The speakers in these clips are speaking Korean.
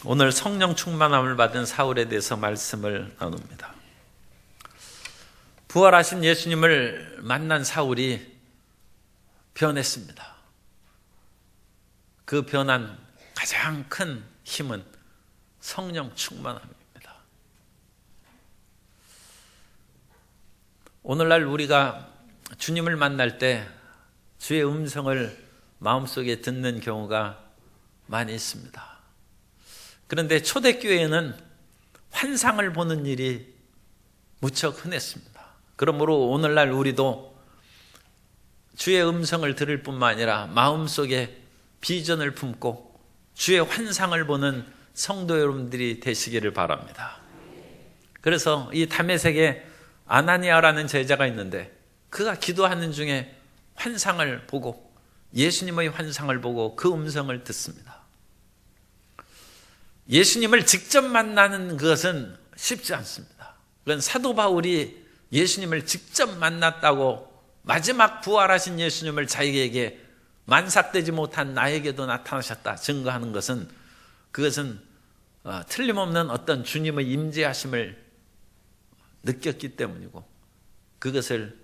오늘 성령 충만함을 받은 사울에 대해서 말씀을 나눕니다. 부활하신 예수님을 만난 사울이 변했습니다. 그 변한 가장 큰 힘은 성령 충만함입니다. 오늘날 우리가 주님을 만날 때 주의 음성을 마음속에 듣는 경우가 많이 있습니다. 그런데 초대교회에는 환상을 보는 일이 무척 흔했습니다. 그러므로 오늘날 우리도 주의 음성을 들을 뿐만 아니라 마음속에 비전을 품고 주의 환상을 보는 성도 여러분들이 되시기를 바랍니다. 그래서 이 다메섹에 아나니아라는 제자가 있는데 그가 기도하는 중에 환상을 보고 예수님의 환상을 보고 그 음성을 듣습니다. 예수님을 직접 만나는 것은 쉽지 않습니다. 그건 사도 바울이 예수님을 직접 만났다고 마지막 부활하신 예수님을 자기에게 만삭되지 못한 나에게도 나타나셨다 증거하는 것은 그것은 틀림없는 어떤 주님의 임재하심을 느꼈기 때문이고 그것을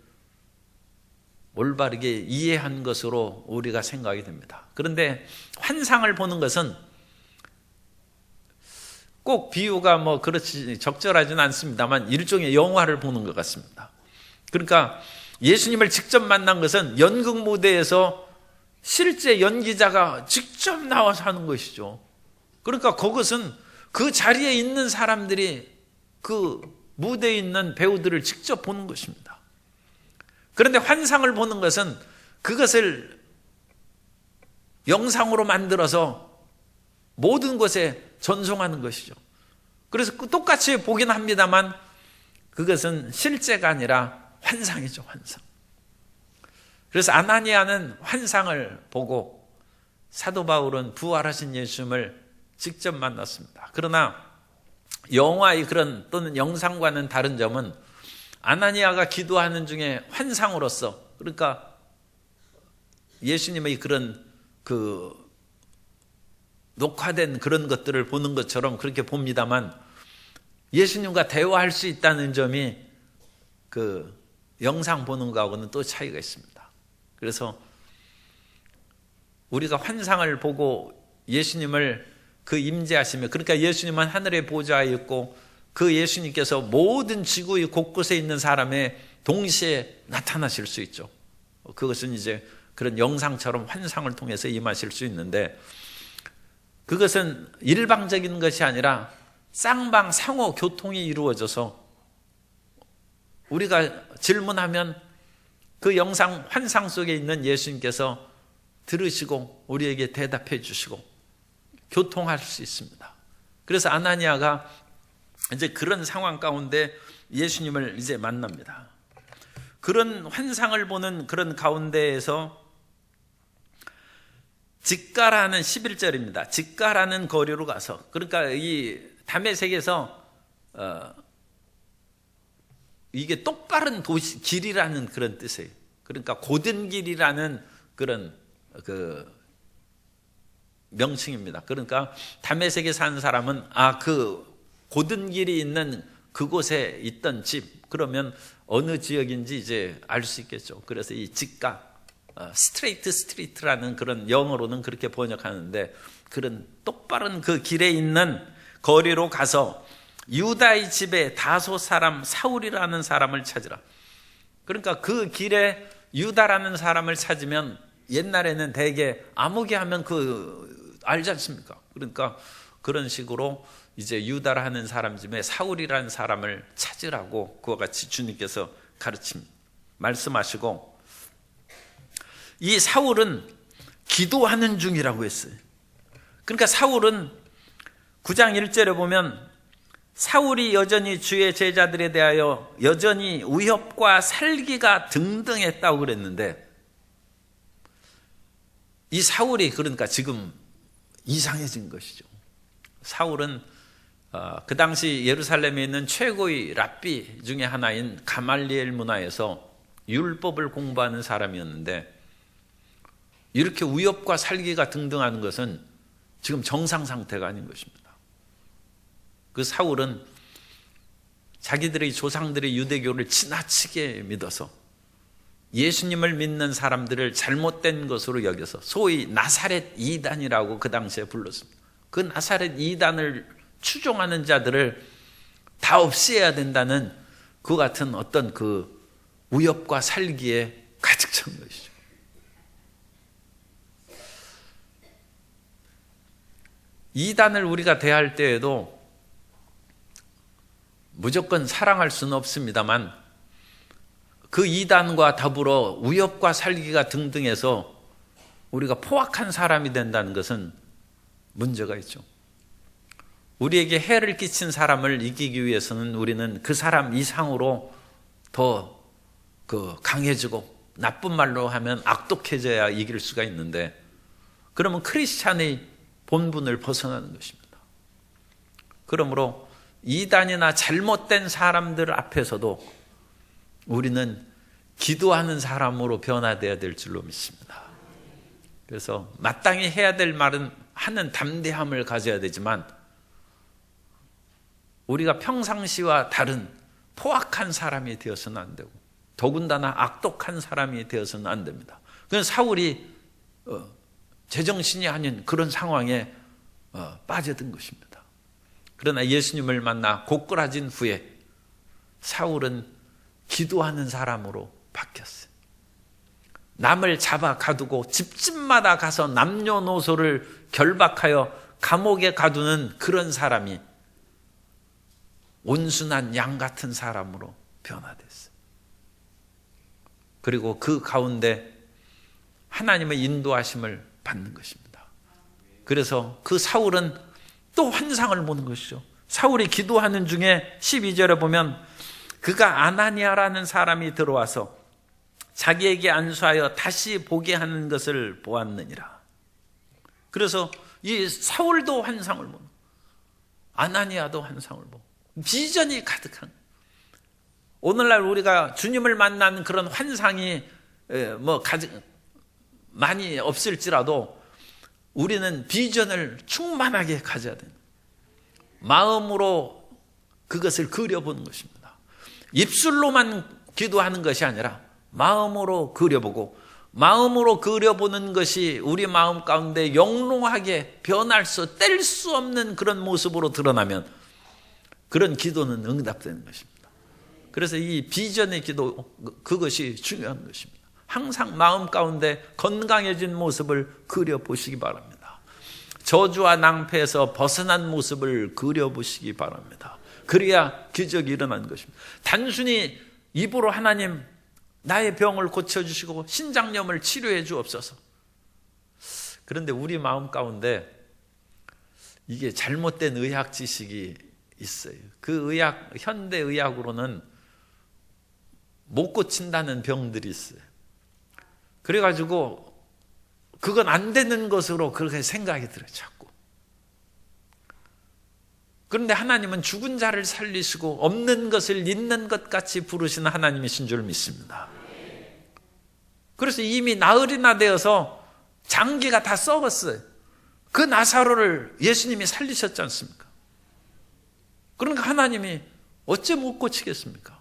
올바르게 이해한 것으로 우리가 생각이 됩니다. 그런데 환상을 보는 것은 꼭 비유가 그렇지 적절하지는 않습니다만 일종의 영화를 보는 것 같습니다. 그러니까 예수님을 직접 만난 것은 연극 무대에서 실제 연기자가 직접 나와서 하는 것이죠. 그러니까 그것은 그 자리에 있는 사람들이 그 무대에 있는 배우들을 직접 보는 것입니다. 그런데 환상을 보는 것은 그것을 영상으로 만들어서 모든 곳에 전송하는 것이죠. 그래서 똑같이 보긴 합니다만 그것은 실제가 아니라 환상이죠, 환상. 그래서 아나니아는 환상을 보고 사도 바울은 부활하신 예수님을 직접 만났습니다. 그러나 영화의 그런 또는 영상과는 다른 점은 아나니아가 기도하는 중에 환상으로서 그러니까 예수님의 그런 녹화된 그런 것들을 보는 것처럼 그렇게 봅니다만 예수님과 대화할 수 있다는 점이 그 영상 보는 거하고는 또 차이가 있습니다. 그래서 우리가 환상을 보고 예수님을 그 임재하시며 그러니까 예수님은 하늘에 보좌에 있고 그 예수님께서 모든 지구의 곳곳에 있는 사람에 동시에 나타나실 수 있죠. 그것은 이제 그런 영상처럼 환상을 통해서 임하실 수 있는데 그것은 일방적인 것이 아니라 쌍방 상호 교통이 이루어져서 우리가 질문하면 그 영상 환상 속에 있는 예수님께서 들으시고 우리에게 대답해 주시고 교통할 수 있습니다. 그래서 아나니아가 이제 그런 상황 가운데 예수님을 이제 만납니다. 그런 환상을 보는 그런 가운데에서 직가라는 11절입니다. 직가라는 거리로 가서 그러니까 이 다메섹에서 이게 똑바른 도시 길이라는 그런 뜻이에요. 그러니까 고든 길이라는 그런 명칭입니다. 그러니까 다메섹에 사는 사람은 그 고든 길이 있는 그곳에 있던 집 그러면 어느 지역인지 이제 알 수 있겠죠. 그래서 이 직가 스트레이트 스트리트라는 그런 영어로는 그렇게 번역하는데 그런 똑바른 그 길에 있는 거리로 가서 유다의 집에 다소 사람 사울이라는 사람을 찾으라. 그러니까 그 길에 유다라는 사람을 찾으면 옛날에는 대개 아무개 하면 알지 않습니까? 그러니까 그런 식으로 이제 유다라 하는 사람 집에 사울이라는 사람을 찾으라고 그와 같이 주님께서 말씀하시고 이 사울은 기도하는 중이라고 했어요. 그러니까 사울은 9장 1절에 보면 사울이 여전히 주의 제자들에 대하여 여전히 위협과 살기가 등등했다고 그랬는데 이 사울이 그러니까 지금 이상해진 것이죠. 사울은 그 당시 예루살렘에 있는 최고의 랍비 중에 하나인 가말리엘 문화에서 율법을 공부하는 사람이었는데 이렇게 위협과 살기가 등등하는 것은 지금 정상 상태가 아닌 것입니다. 그 사울은 자기들의 조상들의 유대교를 지나치게 믿어서 예수님을 믿는 사람들을 잘못된 것으로 여겨서 소위 나사렛 이단이라고 그 당시에 불렀습니다. 그 나사렛 이단을 추종하는 자들을 다 없애야 된다는 그 같은 어떤 그 우엽과 살기에 가득 찬 것이죠. 이단을 우리가 대할 때에도 무조건 사랑할 수는 없습니다만 그 이단과 더불어 우엽과 살기가 등등해서 우리가 포악한 사람이 된다는 것은 문제가 있죠. 우리에게 해를 끼친 사람을 이기기 위해서는 우리는 그 사람 이상으로 더 강해지고 나쁜 말로 하면 악독해져야 이길 수가 있는데 그러면 크리스찬의 본분을 벗어나는 것입니다. 그러므로 이단이나 잘못된 사람들 앞에서도 우리는 기도하는 사람으로 변화되어야 될 줄로 믿습니다. 그래서 마땅히 해야 될 말은 하는 담대함을 가져야 되지만 우리가 평상시와 다른 포악한 사람이 되어서는 안 되고 더군다나 악독한 사람이 되어서는 안 됩니다. 그래서 사울이 제정신이 아닌 그런 상황에 빠져든 것입니다. 그러나 예수님을 만나 고꾸라진 후에 사울은 기도하는 사람으로 바뀌었어요. 남을 잡아 가두고 집집마다 가서 남녀노소를 결박하여 감옥에 가두는 그런 사람이 온순한 양 같은 사람으로 변화됐어요. 그리고 그 가운데 하나님의 인도하심을 받는 것입니다. 그래서 그 사울은 또 환상을 보는 것이죠. 사울이 기도하는 중에 12절에 보면 그가 아나니아라는 사람이 들어와서 자기에게 안수하여 다시 보게 하는 것을 보았느니라. 그래서 이 사울도 환상을 보고 아나니아도 환상을 보고 비전이 가득한, 오늘날 우리가 주님을 만나는 그런 환상이 많이 없을지라도 우리는 비전을 충만하게 가져야 됩니다. 마음으로 그것을 그려보는 것입니다. 입술로만 기도하는 것이 아니라 마음으로 그려보고, 마음으로 그려보는 것이 우리 마음 가운데 영롱하게 변할 수, 뗄 수 없는 그런 모습으로 드러나면 그런 기도는 응답되는 것입니다. 그래서 이 비전의 기도, 그것이 중요한 것입니다. 항상 마음 가운데 건강해진 모습을 그려보시기 바랍니다. 저주와 낭패에서 벗어난 모습을 그려보시기 바랍니다. 그래야 기적이 일어나는 것입니다. 단순히 입으로 하나님 나의 병을 고쳐주시고 신장염을 치료해 주옵소서. 그런데 우리 마음 가운데 이게 잘못된 의학 지식이 있어요. 그 의학, 현대 의학으로는 못 고친다는 병들이 있어요. 그래가지고 그건 안 되는 것으로 그렇게 생각이 들어요, 자꾸. 그런데 하나님은 죽은 자를 살리시고 없는 것을 있는 것 같이 부르시는 하나님이신 줄 믿습니다. 그래서 이미 나흘이나 되어서 장기가 다 썩었어요. 그 나사로를 예수님이 살리셨지 않습니까? 그러니까 하나님이 어째 못 고치겠습니까?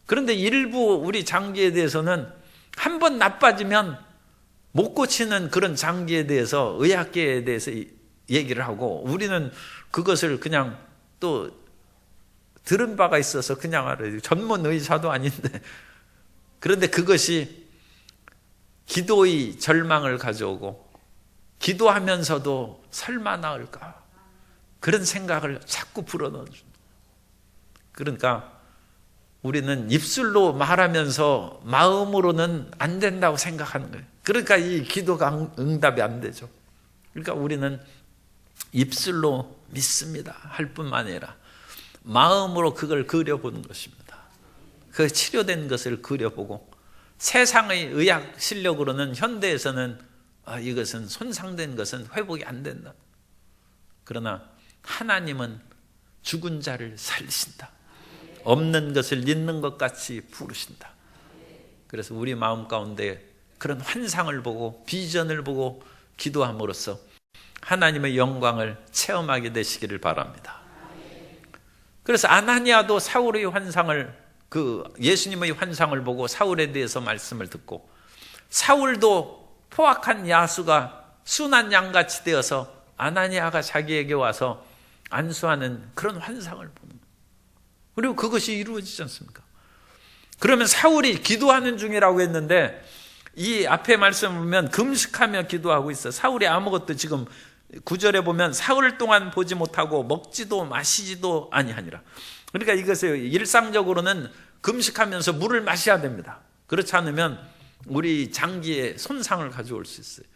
그런데 일부 우리 장기에 대해서는 한번 나빠지면 못 고치는 그런 장기에 대해서 의학계에 대해서 얘기를 하고, 우리는 그것을 그냥 또 들은 바가 있어서 그냥 알아요. 전문 의사도 아닌데. 그런데 그것이 기도의 절망을 가져오고 기도하면서도 설마 나을까, 그런 생각을 자꾸 불어넣어줍니다. 그러니까 우리는 입술로 말하면서 마음으로는 안 된다고 생각하는 거예요. 그러니까 이 기도가 응답이 안 되죠. 그러니까 우리는 입술로 믿습니다 할 뿐만 아니라 마음으로 그걸 그려보는 것입니다. 그 치료된 것을 그려보고, 세상의 의학 실력으로는, 현대에서는 이것은 손상된 것은 회복이 안 된다. 그러나 하나님은 죽은 자를 살리신다. 없는 것을 있는 것 같이 부르신다. 그래서 우리 마음 가운데 그런 환상을 보고 비전을 보고 기도함으로써 하나님의 영광을 체험하게 되시기를 바랍니다. 그래서 아나니아도 사울의 환상을, 예수님의 환상을 보고 사울에 대해서 말씀을 듣고, 사울도 포악한 야수가 순한 양같이 되어서 아나니아가 자기에게 와서 안수하는 그런 환상을 보는 거예요. 그리고 그것이 이루어지지 않습니까? 그러면 사울이 기도하는 중이라고 했는데, 이 앞에 말씀을 보면 금식하며 기도하고 있어요. 사울이 아무것도 지금 9절에 보면 사흘 동안 보지 못하고 먹지도 마시지도 아니하니라. 그러니까 이것을 일상적으로는 금식하면서 물을 마셔야 됩니다. 그렇지 않으면 우리 장기에 손상을 가져올 수 있어요.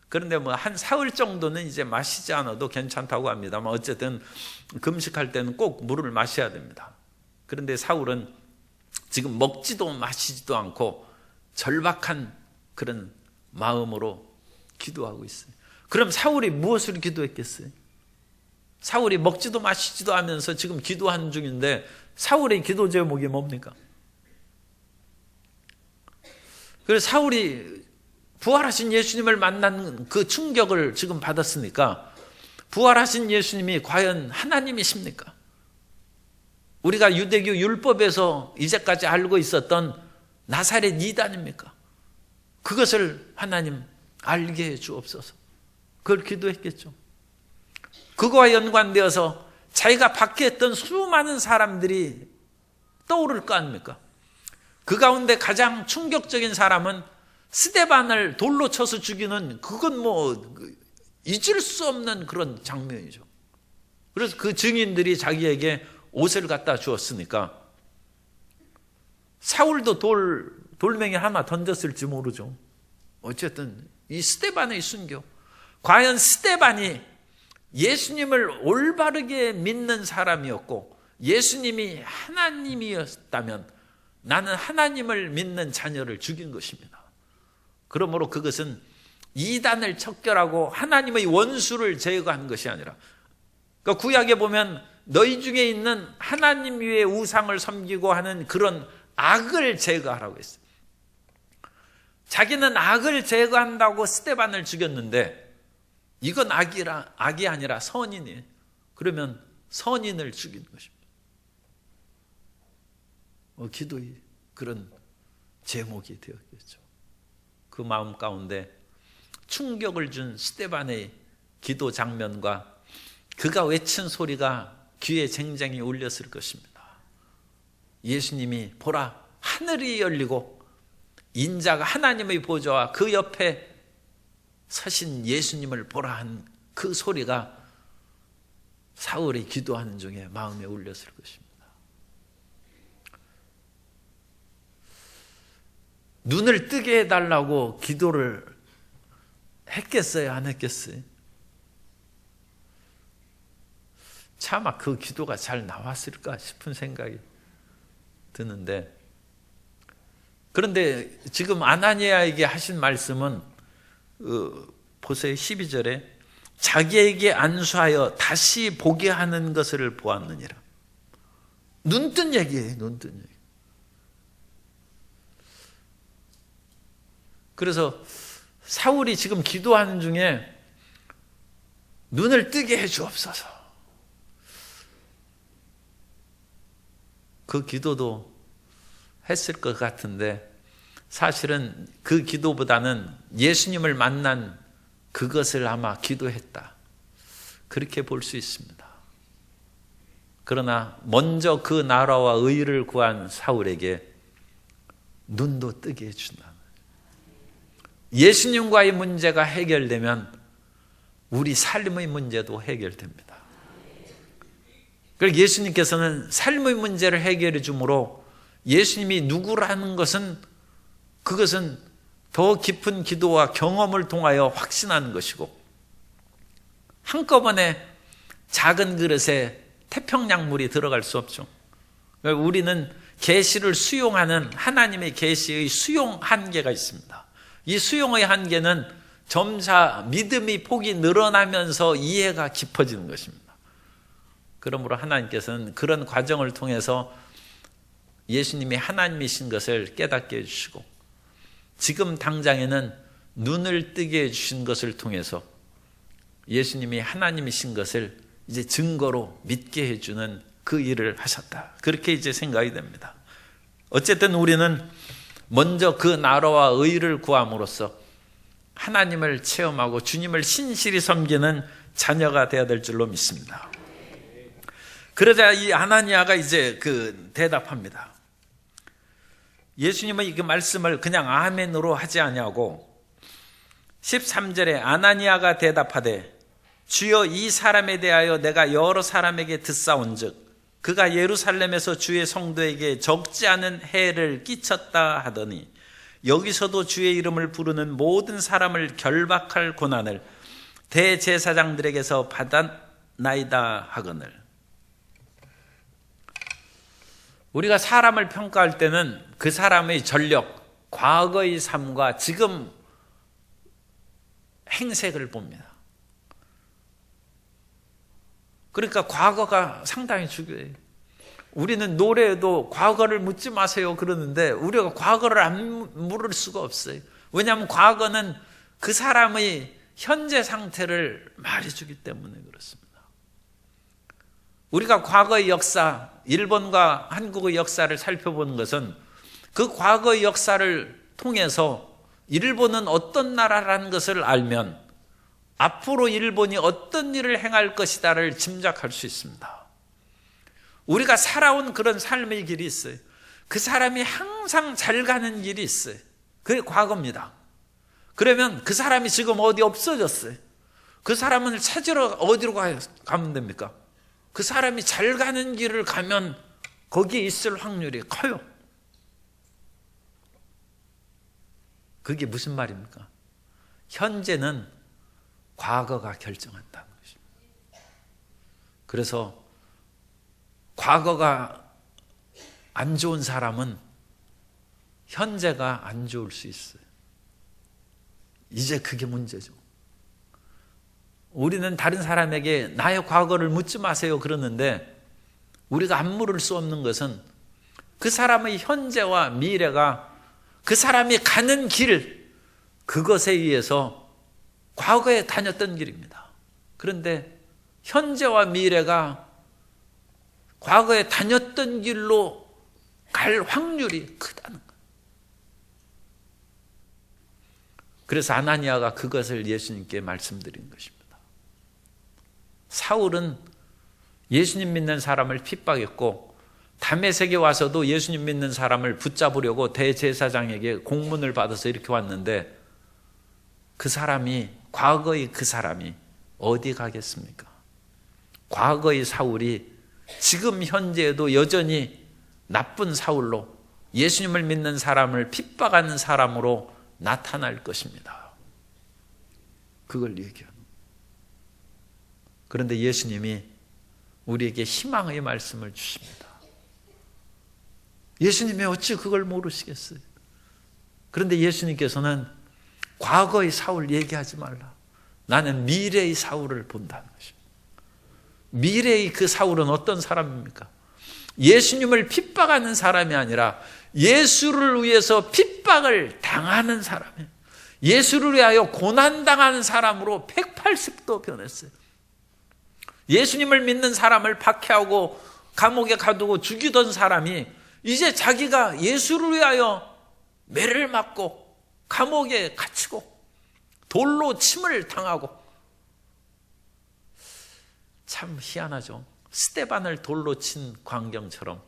그런데 뭐 한 사흘 정도는 이제 마시지 않아도 괜찮다고 합니다만, 어쨌든 금식할 때는 꼭 물을 마셔야 됩니다. 그런데 사울은 지금 먹지도 마시지도 않고 절박한 그런 마음으로 기도하고 있어요. 그럼 사울이 무엇을 기도했겠어요? 사울이 먹지도 마시지도 하면서 지금 기도하는 중인데 사울의 기도 제목이 뭡니까? 그래서 사울이 부활하신 예수님을 만난 그 충격을 지금 받았으니까, 부활하신 예수님이 과연 하나님이십니까? 우리가 유대교 율법에서 이제까지 알고 있었던 나사렛 이단입니까? 그것을 하나님 알게 해 주옵소서. 그걸 기도했겠죠. 그거와 연관되어서 자기가 박해했던 수많은 사람들이 떠오를 거 아닙니까? 그 가운데 가장 충격적인 사람은 스데반을 돌로 쳐서 죽이는, 그건 뭐 잊을 수 없는 그런 장면이죠. 그래서 그 증인들이 자기에게 옷을 갖다 주었으니까 사울도 돌멩이 하나 던졌을지 모르죠. 어쨌든 이 스데반의 순교, 과연 스데반이 예수님을 올바르게 믿는 사람이었고 예수님이 하나님이었다면 나는 하나님을 믿는 자녀를 죽인 것입니다. 그러므로 그것은 이단을 척결하고 하나님의 원수를 제거한 것이 아니라, 그러니까 구약에 보면 너희 중에 있는 하나님 위에 우상을 섬기고 하는 그런 악을 제거하라고 했어요. 자기는 악을 제거한다고 스데반을 죽였는데 이건 악이 아니라 선인이에요. 그러면 선인을 죽인 것입니다. 기도의 그런 제목이 되었겠죠. 그 마음 가운데 충격을 준 스데반의 기도 장면과 그가 외친 소리가 귀에 쟁쟁이 울렸을 것입니다. 예수님이 보라, 하늘이 열리고 인자가 하나님의 보좌와 그 옆에 서신 예수님을 보라 한 그 소리가 사울이 기도하는 중에 마음에 울렸을 것입니다. 눈을 뜨게 해달라고 기도를 했겠어요? 안 했겠어요? 차마 그 기도가 잘 나왔을까 싶은 생각이 드는데, 그런데 지금 아나니아에게 하신 말씀은 보세요. 12절에 자기에게 안수하여 다시 보게 하는 것을 보았느니라. 눈뜬 얘기예요. 눈뜬 얘기. 그래서 사울이 지금 기도하는 중에 눈을 뜨게 해 주옵소서. 그 기도도 했을 것 같은데 사실은 그 기도보다는 예수님을 만난 그것을 아마 기도했다, 그렇게 볼 수 있습니다. 그러나 먼저 그 나라와 의를 구한 사울에게 눈도 뜨게 해준다. 예수님과의 문제가 해결되면 우리 삶의 문제도 해결됩니다. 그래서 예수님께서는 삶의 문제를 해결해 주므로 예수님이 누구라는 것은, 그것은 더 깊은 기도와 경험을 통하여 확신하는 것이고, 한꺼번에 작은 그릇에 태평양물이 들어갈 수 없죠. 우리는 계시를 수용하는 하나님의 계시의 수용 한계가 있습니다. 이 수용의 한계는 점차 믿음의 폭이 늘어나면서 이해가 깊어지는 것입니다. 그러므로 하나님께서는 그런 과정을 통해서 예수님이 하나님이신 것을 깨닫게 해주시고, 지금 당장에는 눈을 뜨게 해주신 것을 통해서 예수님이 하나님이신 것을 이제 증거로 믿게 해주는 그 일을 하셨다. 그렇게 이제 생각이 됩니다. 어쨌든 우리는 먼저 그 나라와 의를 구함으로써 하나님을 체험하고 주님을 신실히 섬기는 자녀가 되어야 될 줄로 믿습니다. 그러자 이 아나니아가 이제 대답합니다. 예수님은 이 말씀을 그냥 아멘으로 하지 아니하고 13절에 아나니아가 대답하되 주여 이 사람에 대하여 내가 여러 사람에게 듣사온즉 그가 예루살렘에서 주의 성도에게 적지 않은 해를 끼쳤다 하더니 여기서도 주의 이름을 부르는 모든 사람을 결박할 고난을 대제사장들에게서 받았나이다 하거늘. 우리가 사람을 평가할 때는 그 사람의 전력, 과거의 삶과 지금 행색을 봅니다. 그러니까 과거가 상당히 중요해요. 우리는 노래에도 과거를 묻지 마세요 그러는데 우리가 과거를 안 물을 수가 없어요. 왜냐하면 과거는 그 사람의 현재 상태를 말해주기 때문에 그렇습니다. 우리가 과거의 역사, 일본과 한국의 역사를 살펴보는 것은 그 과거의 역사를 통해서 일본은 어떤 나라라는 것을 알면 앞으로 일본이 어떤 일을 행할 것이다를 짐작할 수 있습니다. 우리가 살아온 그런 삶의 길이 있어요. 그 사람이 항상 잘 가는 길이 있어요. 그게 과거입니다. 그러면 그 사람이 지금 어디 없어졌어요. 그 사람을 찾으러 어디로 가면 됩니까? 그 사람이 잘 가는 길을 가면 거기에 있을 확률이 커요. 그게 무슨 말입니까? 현재는 과거가 결정한다는 것입니다. 그래서 과거가 안 좋은 사람은 현재가 안 좋을 수 있어요. 이제 그게 문제죠. 우리는 다른 사람에게 나의 과거를 묻지 마세요 그러는데 우리가 안 물을 수 없는 것은 그 사람의 현재와 미래가 그 사람이 가는 길, 그것에 의해서 과거에 다녔던 길입니다. 그런데 현재와 미래가 과거에 다녔던 길로 갈 확률이 크다는 거예요. 그래서 아나니아가 그것을 예수님께 말씀드린 것입니다. 사울은 예수님 믿는 사람을 핍박했고 다메섹에 와서도 예수님 믿는 사람을 붙잡으려고 대제사장에게 공문을 받아서 이렇게 왔는데 과거의 그 사람이 어디 가겠습니까? 과거의 사울이 지금 현재에도 여전히 나쁜 사울로 예수님을 믿는 사람을 핍박하는 사람으로 나타날 것입니다. 그걸 얘기합니다. 그런데 예수님이 우리에게 희망의 말씀을 주십니다. 예수님이 어찌 그걸 모르시겠어요? 그런데 예수님께서는 과거의 사울 얘기하지 말라. 나는 미래의 사울을 본다는 것입니다. 미래의 그 사울은 어떤 사람입니까? 예수님을 핍박하는 사람이 아니라 예수를 위해서 핍박을 당하는 사람이에요. 예수를 위하여 고난당하는 사람으로 180도 변했어요. 예수님을 믿는 사람을 박해하고 감옥에 가두고 죽이던 사람이 이제 자기가 예수를 위하여 매를 맞고 감옥에 갇히고 돌로 침을 당하고, 참 희한하죠. 스데반을 돌로 친 광경처럼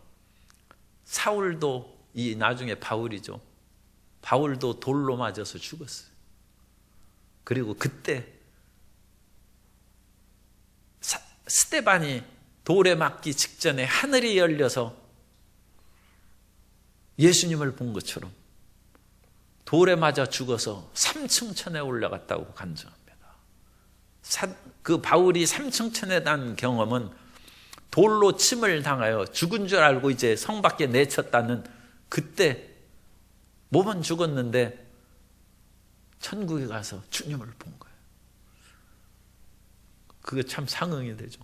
사울도, 이 나중에 바울이죠, 바울도 돌로 맞아서 죽었어요. 그리고 그때 스데반이 돌에 맞기 직전에 하늘이 열려서 예수님을 본 것처럼 돌에 맞아 죽어서 3층 천에 올라갔다고 간증합니다. 그 바울이 3층 천에 난 경험은 돌로 침을 당하여 죽은 줄 알고 이제 성 밖에 내쳤다는, 그때 몸은 죽었는데 천국에 가서 주님을 본 거예요. 그게 참 상응이 되죠.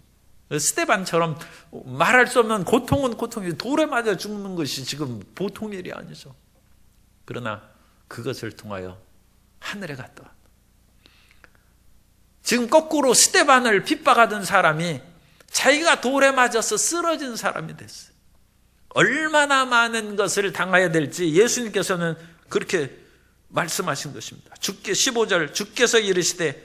스데반처럼 말할 수 없는 고통은 고통이죠. 돌에 맞아 죽는 것이 지금 보통 일이 아니죠. 그러나 그것을 통하여 하늘에 갔다 왔다. 지금 거꾸로 스데반을 핍박하던 사람이 자기가 돌에 맞아서 쓰러진 사람이 됐어요. 얼마나 많은 것을 당해야 될지 예수님께서는 그렇게 말씀하신 것입니다. 15절 주께서 이르시되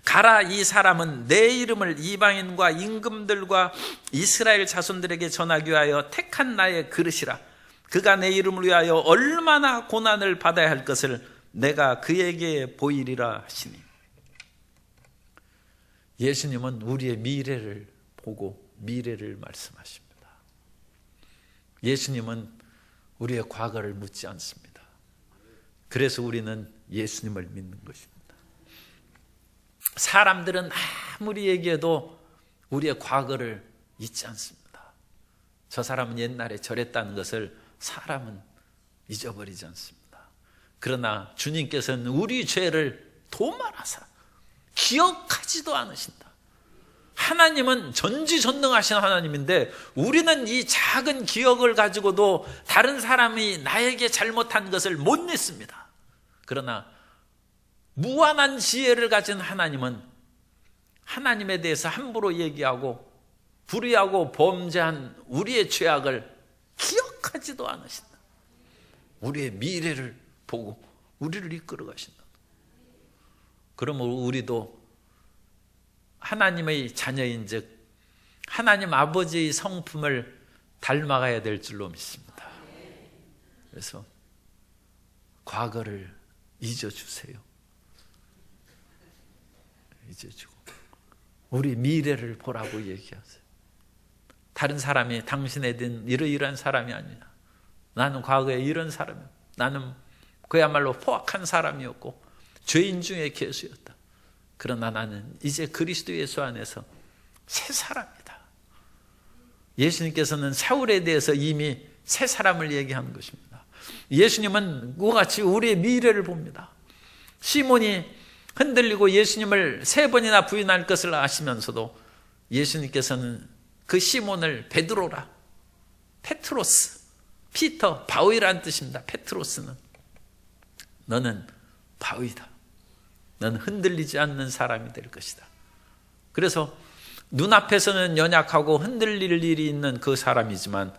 가라, 이 사람은 내 이름을 이방인과 임금들과 이스라엘 자손들에게 전하기 위하여 택한 나의 그릇이라. 그가 내 이름을 위하여 얼마나 고난을 받아야 할 것을 내가 그에게 보이리라 하시니. 예수님은 우리의 미래를 보고 미래를 말씀하십니다. 예수님은 우리의 과거를 묻지 않습니다. 그래서 우리는 예수님을 믿는 것입니다. 사람들은 아무리 얘기해도 우리의 과거를 잊지 않습니다. 저 사람은 옛날에 저랬다는 것을 사람은 잊어버리지 않습니다. 그러나 주님께서는 우리 죄를 도말하사 기억하지도 않으신다. 하나님은 전지전능하신 하나님인데 우리는 이 작은 기억을 가지고도 다른 사람이 나에게 잘못한 것을 못 냈습니다. 그러나 무한한 지혜를 가진 하나님은 하나님에 대해서 함부로 얘기하고 불의하고 범죄한 우리의 죄악을 기억하지도 않으신다. 우리의 미래를 보고 우리를 이끌어 가신다. 그러면 우리도 하나님의 자녀인 즉 하나님 아버지의 성품을 닮아가야 될 줄로 믿습니다. 그래서 과거를 잊어주세요. 잊어주고 우리 미래를 보라고 얘기하세요. 다른 사람이 당신에 대한 이러이러한 사람이 아니냐, 나는 과거에 이런 사람이야, 나는 그야말로 포악한 사람이었고 죄인 중에 괴수였다. 그러나 나는 이제 그리스도 예수 안에서 새 사람이다. 예수님께서는 사울에 대해서 이미 새 사람을 얘기하는 것입니다. 예수님은 그와 같이 우리의 미래를 봅니다. 시몬이 흔들리고 예수님을 3번이나 부인할 것을 아시면서도 예수님께서는 그 시몬을 베드로라, 페트로스, 피터, 바위라는 뜻입니다. 페트로스는 너는 바위다. 너는 흔들리지 않는 사람이 될 것이다. 그래서 눈앞에서는 연약하고 흔들릴 일이 있는 그 사람이지만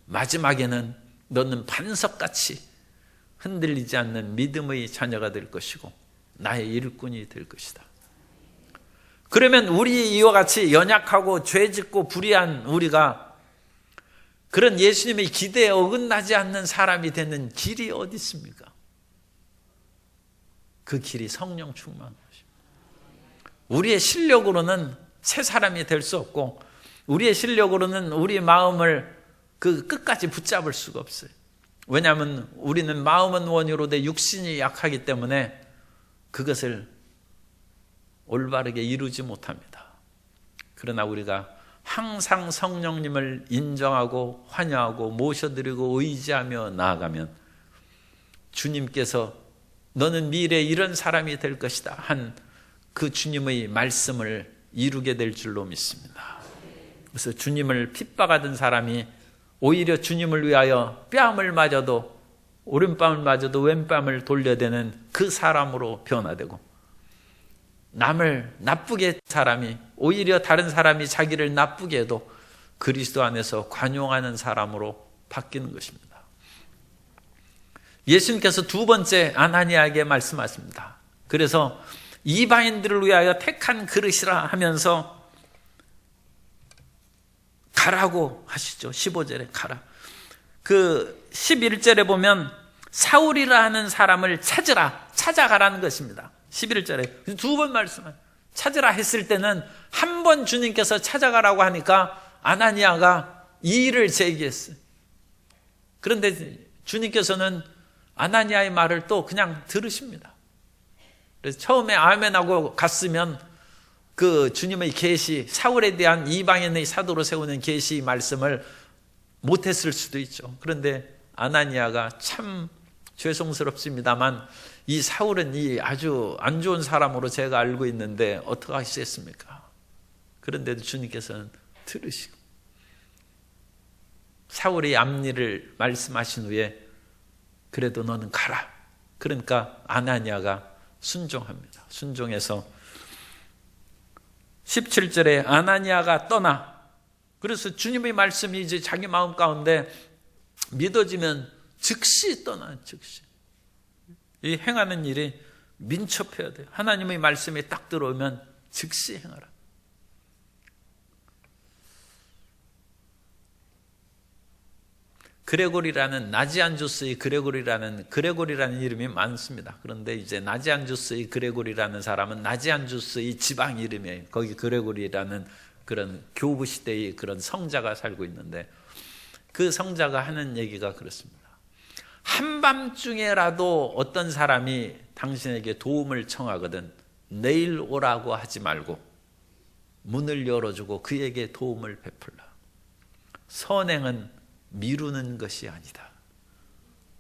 마지막에는 너는 반석같이 흔들리지 않는 믿음의 자녀가 될 것이고 나의 일꾼이 될 것이다. 그러면 우리 이와 같이 연약하고 죄짓고 불의한 우리가 그런 예수님의 기대에 어긋나지 않는 사람이 되는 길이 어디 있습니까? 그 길이 성령 충만한 것입니다. 우리의 실력으로는 새 사람이 될 수 없고 우리의 실력으로는 우리 마음을 그 끝까지 붙잡을 수가 없어요. 왜냐하면 우리는 마음은 원유로 돼 육신이 약하기 때문에 그것을 올바르게 이루지 못합니다. 그러나 우리가 항상 성령님을 인정하고 환영하고 모셔드리고 의지하며 나아가면 주님께서 너는 미래에 이런 사람이 될 것이다 한 그 주님의 말씀을 이루게 될 줄로 믿습니다. 그래서 주님을 핍박하던 사람이 오히려 주님을 위하여 뺨을 맞아도 오른뺨을 맞아도 왼뺨을 돌려대는 그 사람으로 변화되고 남을 나쁘게 한 사람이 오히려 다른 사람이 자기를 나쁘게 해도 그리스도 안에서 관용하는 사람으로 바뀌는 것입니다. 예수님께서 2번째 아나니아에게 말씀하십니다. 그래서 이방인들을 위하여 택한 그릇이라 하면서 가라고 하시죠. 15절에 가라. 그 11절에 보면 사울이라 하는 사람을 찾아가라는 것입니다. 11절에 2번 말씀을 찾으라 했을 때는 한 번 주님께서 찾아가라고 하니까 아나니아가 이 일을 제기했어요. 그런데 주님께서는 아나니아의 말을 또 그냥 들으십니다. 그래서 처음에 아멘하고 갔으면 그 주님의 계시, 사울에 대한 이방인의 사도로 세우는 계시 말씀을 못했을 수도 있죠. 그런데 아나니아가 참 죄송스럽습니다만 이 사울은 이 아주 안 좋은 사람으로 제가 알고 있는데 어떻게 하시겠습니까? 그런데도 주님께서는 들으시고 사울의 앞일을 말씀하신 후에 그래도 너는 가라. 그러니까 아나니아가 순종합니다. 순종해서 17절에 아나니아가 떠나. 그래서 주님의 말씀이 이제 자기 마음 가운데 믿어지면 즉시 떠나. 즉시. 이 행하는 일이 민첩해야 돼요. 하나님의 말씀이 딱 들어오면 즉시 행하라. 그레고리라는 나지안주스의 그레고리라는 이름이 많습니다. 그런데 이제 나지안주스의 그레고리라는 사람은 나지안주스의 지방 이름이에요. 거기 그레고리라는 그런 교부 시대의 그런 성자가 살고 있는데 그 성자가 하는 얘기가 그렇습니다. 한밤중에라도 어떤 사람이 당신에게 도움을 청하거든 내일 오라고 하지 말고 문을 열어주고 그에게 도움을 베풀라. 선행은 미루는 것이 아니다.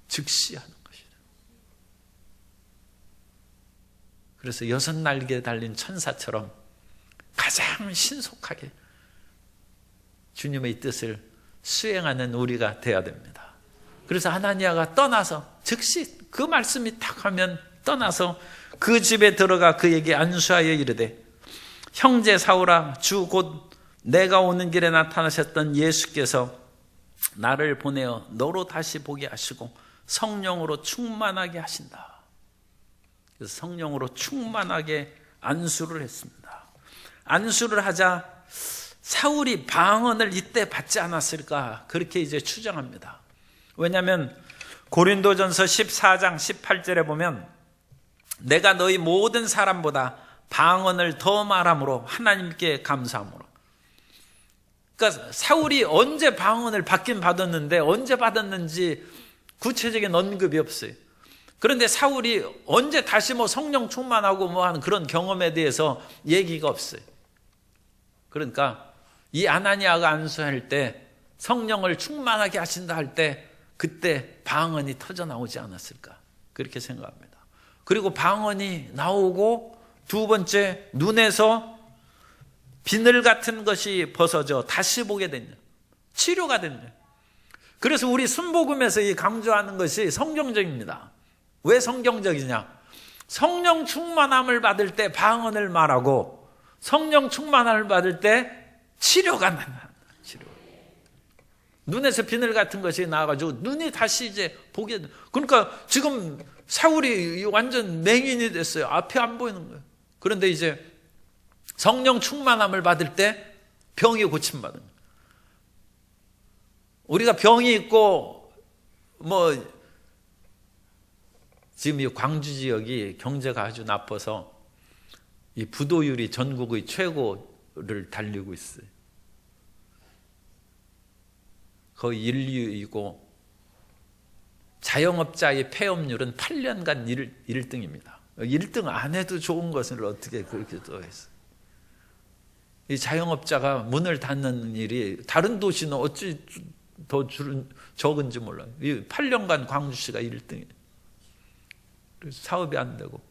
즉시 하는 것이다. 그래서 6날개에 달린 천사처럼 가장 신속하게 주님의 뜻을 수행하는 우리가 되어야 됩니다. 그래서 하나니아가 떠나서 즉시 그 말씀이 딱 하면 떠나서 그 집에 들어가 그에게 안수하여 이르되 형제 사울아 주 곧 내가 오는 길에 나타나셨던 예수께서 나를 보내어 너로 다시 보게 하시고 성령으로 충만하게 하신다. 그래서 성령으로 충만하게 안수를 했습니다. 안수를 하자 사울이 방언을 이때 받지 않았을까 그렇게 이제 추정합니다. 왜냐하면 고린도전서 14장 18절에 보면 내가 너희 모든 사람보다 방언을 더 말함으로 하나님께 감사함으로. 그러니까 사울이 언제 방언을 받긴 받았는데 언제 받았는지 구체적인 언급이 없어요. 그런데 사울이 언제 다시 뭐 성령 충만하고 뭐 하는 그런 경험에 대해서 얘기가 없어요. 그러니까 이 아나니아가 안수할 때 성령을 충만하게 하신다 할 때 그때 방언이 터져 나오지 않았을까 그렇게 생각합니다. 그리고 방언이 나오고 두 번째 눈에서 비늘 같은 것이 벗어져 다시 보게 됐냐. 치료가 됐냐. 그래서 우리 순복음에서 이 강조하는 것이 성경적입니다. 왜 성경적이냐. 성령 충만함을 받을 때 방언을 말하고 성령 충만함을 받을 때 치료가 난다. 치료. 눈에서 비늘 같은 것이 나와가지고 눈이 다시 이제 보게 돼. 그러니까 지금 사울이 완전 맹인이 됐어요. 앞이 안 보이는 거예요. 그런데 이제 성령 충만함을 받을 때 병이 고침받은 거예요. 우리가 병이 있고 뭐 지금 이 광주 지역이 경제가 아주 나빠서 이 부도율이 전국의 최고를 달리고 있어요. 거의 1, 2위고 자영업자의 폐업률은 8년간 1등입니다. 1등 안 해도 좋은 것을 어떻게 그렇게 또 했어요. 이 자영업자가 문을 닫는 일이 다른 도시는 어찌 더 적은지 몰라요. 8년간 광주시가 1등이에요. 사업이 안 되고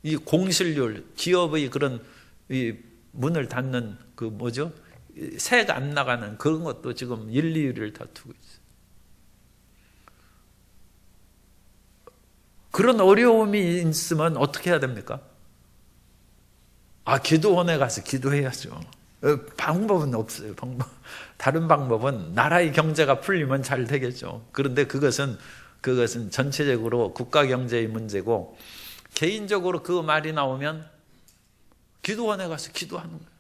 이 공실률, 기업의 그런 이 문을 닫는 그 뭐죠? 세가 안 나가는 그런 것도 지금 1, 2위를 다투고 있어요. 그런 어려움이 있으면 어떻게 해야 됩니까? 기도원에 가서 기도해야죠. 방법은 없어요. 다른 방법은 나라의 경제가 풀리면 잘 되겠죠. 그런데 그것은 전체적으로 국가 경제의 문제고 개인적으로 그 말이 나오면 기도원에 가서 기도하는 거예요.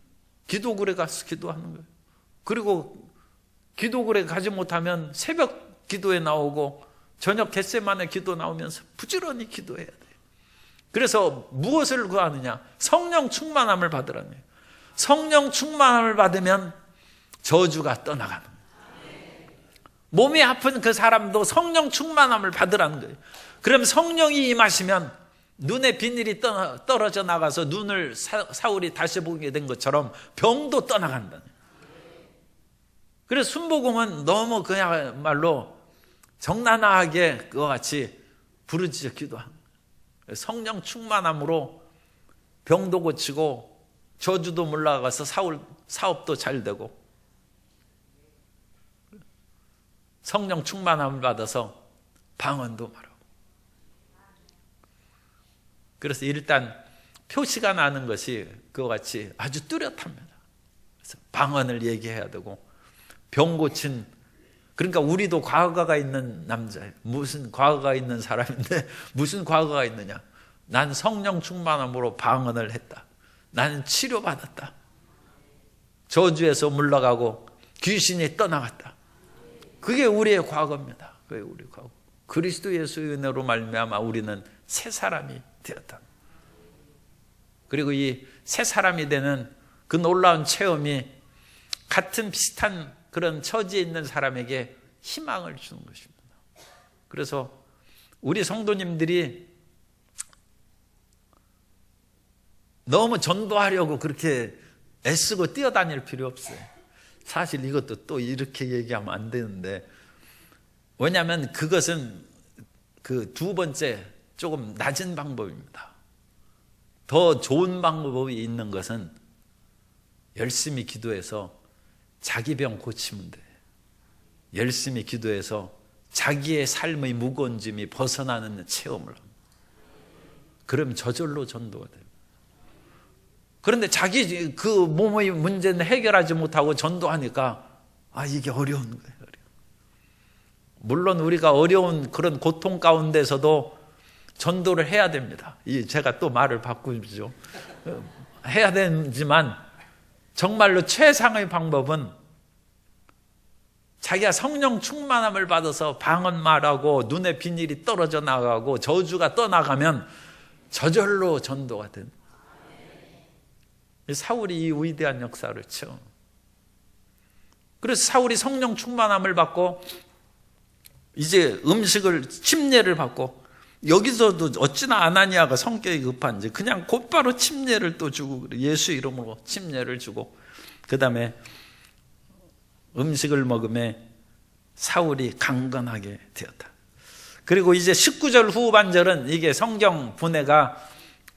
기도굴에 가서 기도하는 거예요. 그리고 기도굴에 가지 못하면 새벽 기도에 나오고 저녁 겟세마네 기도 나오면서 부지런히 기도해야 돼요. 그래서 무엇을 구하느냐? 성령 충만함을 받으라는 거예요. 성령 충만함을 받으면 저주가 떠나가는 거예요. 몸이 아픈 그 사람도 성령 충만함을 받으라는 거예요. 그럼 성령이 임하시면 눈에 비늘이 떨어져 나가서 눈을 사울이 다시 보게 된 것처럼 병도 떠나간다. 그래서 순복음은 너무 그야말로 정난하게 그와 같이 부르짖어 기도하는 거예요. 성령 충만함으로 병도 고치고 저주도 물러가서 사업도 잘 되고 성령 충만함을 받아서 방언도 말하고. 그래서 일단 표시가 나는 것이 그와 같이 아주 뚜렷합니다. 방언을 얘기해야 되고, 병 고친, 그러니까 우리도 과거가 있는 남자예요. 무슨 과거가 있는 사람인데 무슨 과거가 있느냐? 난 성령 충만함으로 방언을 했다. 나는 치료받았다. 저주에서 물러가고 귀신이 떠나갔다. 그게 우리의 과거입니다. 그게 우리의 과거. 그리스도 예수의 은혜로 말미암아 우리는 새 사람이 되었다. 그리고 이 새 사람이 되는 그 놀라운 체험이 같은 비슷한 그런 처지에 있는 사람에게 희망을 주는 것입니다. 그래서 우리 성도님들이 너무 전도하려고 그렇게 애쓰고 뛰어다닐 필요 없어요. 사실 이것도 또 이렇게 얘기하면 안 되는데, 왜냐하면 그것은 그 두 번째 조금 낮은 방법입니다. 더 좋은 방법이 있는 것은 열심히 기도해서 자기 병 고치면 돼. 열심히 기도해서 자기의 삶의 무거운 짐이 벗어나는 체험을 합니다. 그럼 저절로 전도가 돼요. 그런데 자기 그 몸의 문제는 해결하지 못하고 전도하니까 이게 어려운 거예요. 물론 우리가 어려운 그런 고통 가운데서도 전도를 해야 됩니다. 제가 또 말을 바꾸죠. 해야 되지만 정말로 최상의 방법은 자기가 성령 충만함을 받아서 방언 말하고 눈에 비닐이 떨어져 나가고 저주가 떠나가면 저절로 전도가 된. 사울이 이 위대한 역사를 체험. 그래서 사울이 성령 충만함을 받고 이제 음식을 침례를 받고, 여기서도 어찌나 아나니아가 성격이 급한지 그냥 곧바로 침례를 또 주고, 예수 이름으로 침례를 주고, 그 다음에 음식을 먹음에 사울이 강건하게 되었다. 그리고 이제 19절 후반절은 이게 성경 분해가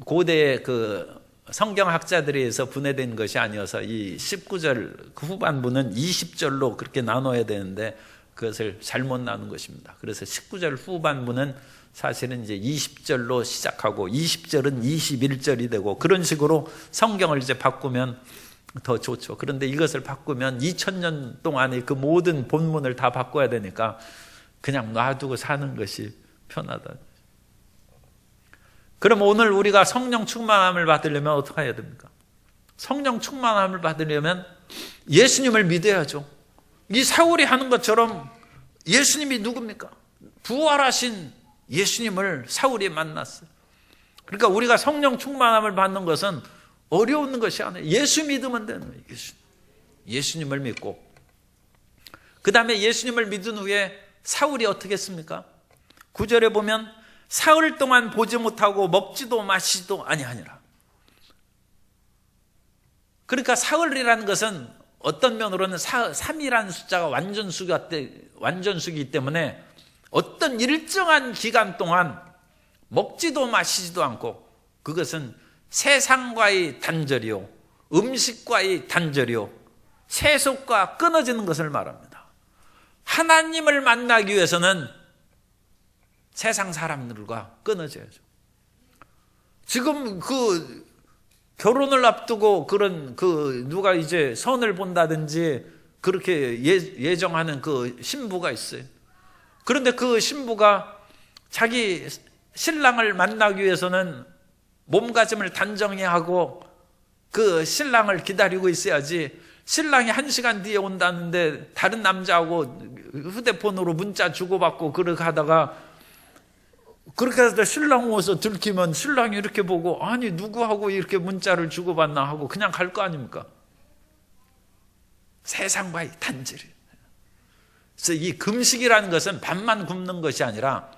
고대의 그 성경학자들에 의해서 분해된 것이 아니어서 이 19절 후반부는 20절로 그렇게 나눠야 되는데 그것을 잘못 나눈 것입니다. 그래서 19절 후반부는 사실은 이제 20절로 시작하고 20절은 21절이 되고, 그런 식으로 성경을 이제 바꾸면 더 좋죠. 그런데 이것을 바꾸면 2000년 동안의 그 모든 본문을 다 바꿔야 되니까 그냥 놔두고 사는 것이 편하다. 그럼 오늘 우리가 성령 충만함을 받으려면 어떻게 해야 됩니까? 성령 충만함을 받으려면 예수님을 믿어야죠. 이 사울이 하는 것처럼 예수님이 누굽니까? 부활하신 예수님을 사울이 만났어요. 그러니까 우리가 성령 충만함을 받는 것은 어려운 것이 아니에요. 예수 믿으면 되는 거예요. 예수님을 믿고, 그 다음에 예수님을 믿은 후에 사울이 어떻게 했습니까? 9절에 보면 사흘 동안 보지 못하고 먹지도 마시지도 아니하니라. 그러니까 사흘이라는 것은 어떤 면으로는 3이라는 숫자가 완전수이기 때문에 어떤 일정한 기간 동안 먹지도 마시지도 않고, 그것은 세상과의 단절이요, 음식과의 단절이요, 세속과 끊어지는 것을 말합니다. 하나님을 만나기 위해서는 세상 사람들과 끊어져야죠. 지금 그 결혼을 앞두고 그런 누가 이제 선을 본다든지 그렇게 예정하는 그 신부가 있어요. 그런데 그 신부가 자기 신랑을 만나기 위해서는 몸가짐을 단정히 하고 그 신랑을 기다리고 있어야지, 신랑이 1시간 뒤에 온다는데 다른 남자하고 휴대폰으로 문자 주고받고 그렇게 하다가, 그렇게 해서 신랑 오서 들키면 신랑이 이렇게 보고 아니 누구하고 이렇게 문자를 주고받나 하고 그냥 갈 거 아닙니까? 세상과의 단절이에요. 그래서 이 금식이라는 것은 밥만 굶는 것이 아니라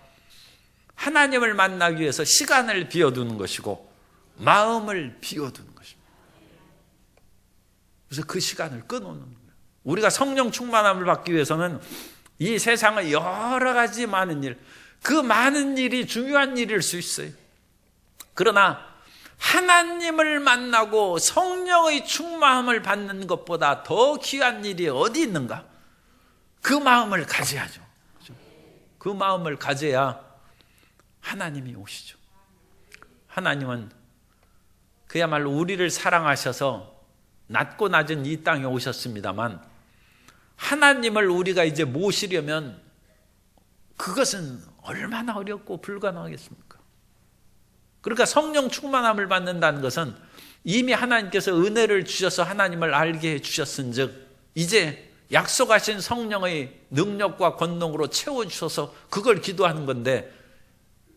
하나님을 만나기 위해서 시간을 비워두는 것이고 마음을 비워두는 것입니다. 그래서 그 시간을 끊어놓는 거예요. 우리가 성령 충만함을 받기 위해서는 이 세상의 여러 가지 많은 일, 그 많은 일이 중요한 일일 수 있어요. 그러나 하나님을 만나고 성령의 충만함을 받는 것보다 더 귀한 일이 어디 있는가? 그 마음을 가져야죠. 그 마음을 가져야 하나님이 오시죠. 하나님은 그야말로 우리를 사랑하셔서 낮고 낮은 이 땅에 오셨습니다만 하나님을 우리가 이제 모시려면 그것은 얼마나 어렵고 불가능하겠습니까? 그러니까 성령 충만함을 받는다는 것은 이미 하나님께서 은혜를 주셔서 하나님을 알게 해주셨은즉 이제 약속하신 성령의 능력과 권능으로 채워주셔서 그걸 기도하는 건데,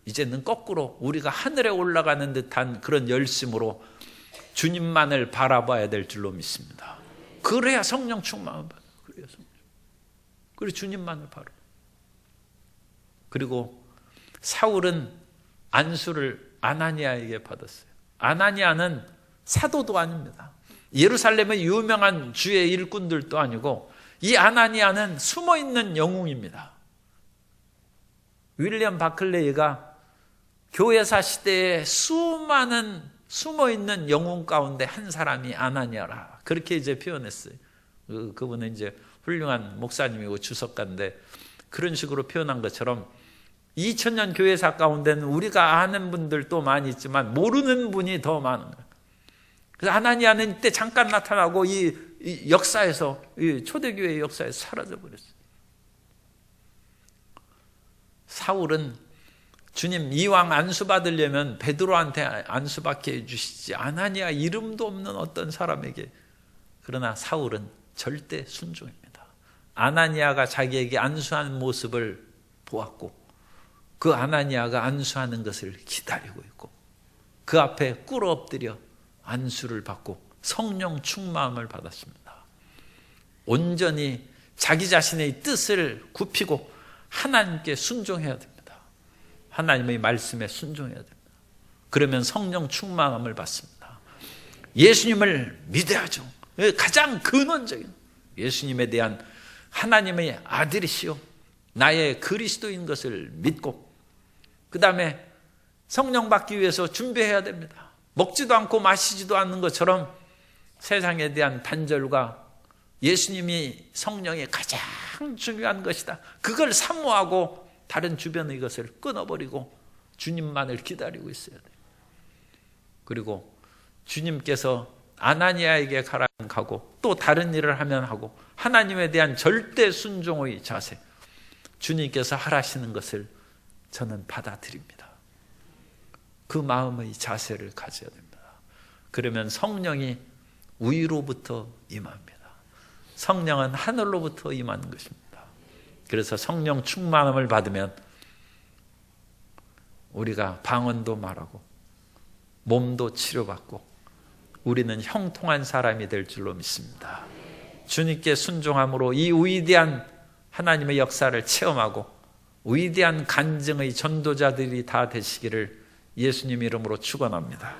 이제는 거꾸로 우리가 하늘에 올라가는 듯한 그런 열심으로 주님만을 바라봐야 될 줄로 믿습니다. 그래야 성령 충만을 받아요. 그래야 주님만을 바라. 그리고 사울은 안수를 아나니아에게 받았어요. 아나니아는 사도도 아닙니다. 예루살렘의 유명한 주의 일꾼들도 아니고 이 아나니아는 숨어있는 영웅입니다. 윌리엄 바클레이가 교회사 시대에 수많은 숨어있는 영웅 가운데 한 사람이 아나니아라, 그렇게 이제 표현했어요. 그분은 이제 훌륭한 목사님이고 주석가인데 그런 식으로 표현한 것처럼 2000년 교회사 가운데는 우리가 아는 분들도 많이 있지만 모르는 분이 더 많은 거예요. 그래서 아나니아는 이때 잠깐 나타나고 이 역사에서, 이 초대교회의 역사에서 사라져버렸어요. 사울은 주님 이왕 안수받으려면 베드로한테 안수받게 해주시지 아나니아 이름도 없는 어떤 사람에게. 그러나 사울은 절대 순종입니다. 아나니아가 자기에게 안수하는 모습을 보았고 그 아나니아가 안수하는 것을 기다리고 있고 그 앞에 꿇어 엎드려 안수를 받고 성령 충만함을 받았습니다. 온전히 자기 자신의 뜻을 굽히고 하나님께 순종해야 됩니다. 하나님의 말씀에 순종해야 됩니다. 그러면 성령 충만함을 받습니다. 예수님을 믿어야죠. 가장 근원적인 예수님에 대한 하나님의 아들이시오 나의 그리스도인 것을 믿고 그 다음에 성령 받기 위해서 준비해야 됩니다. 먹지도 않고 마시지도 않는 것처럼 세상에 대한 단절과 예수님이 성령이 가장 중요한 것이다, 그걸 사모하고 다른 주변의 것을 끊어버리고 주님만을 기다리고 있어야 돼요. 그리고 주님께서 아나니아에게 가라면 가고 또 다른 일을 하면 하고 하나님에 대한 절대 순종의 자세, 주님께서 하라시는 것을 저는 받아들입니다. 그 마음의 자세를 가져야 됩니다. 그러면 성령이 위로부터 임합니다. 성령은 하늘로부터 임하는 것입니다. 그래서 성령 충만함을 받으면 우리가 방언도 말하고 몸도 치료받고 우리는 형통한 사람이 될 줄로 믿습니다. 주님께 순종함으로 이 위대한 하나님의 역사를 체험하고 위대한 간증의 전도자들이 다 되시기를 예수님 이름으로 축원합니다.